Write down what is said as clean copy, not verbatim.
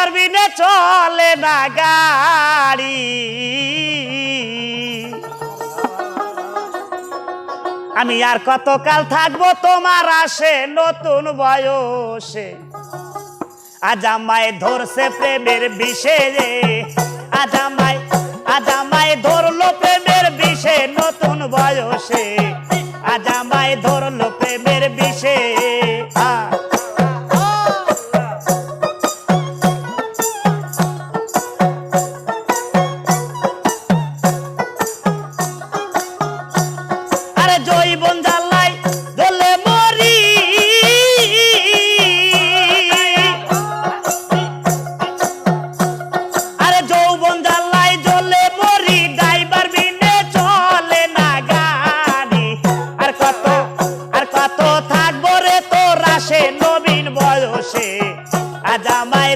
তোমার বিনে চলে না গাড়ি আমি আর কতকাল থাকবো তোমার আসে নতুন বয়সে আজ আমায় ধরছে প্রেমের বিষে রে আজ আমায় ধরলো প্রেমের বিষে নতুন বয়সে আজ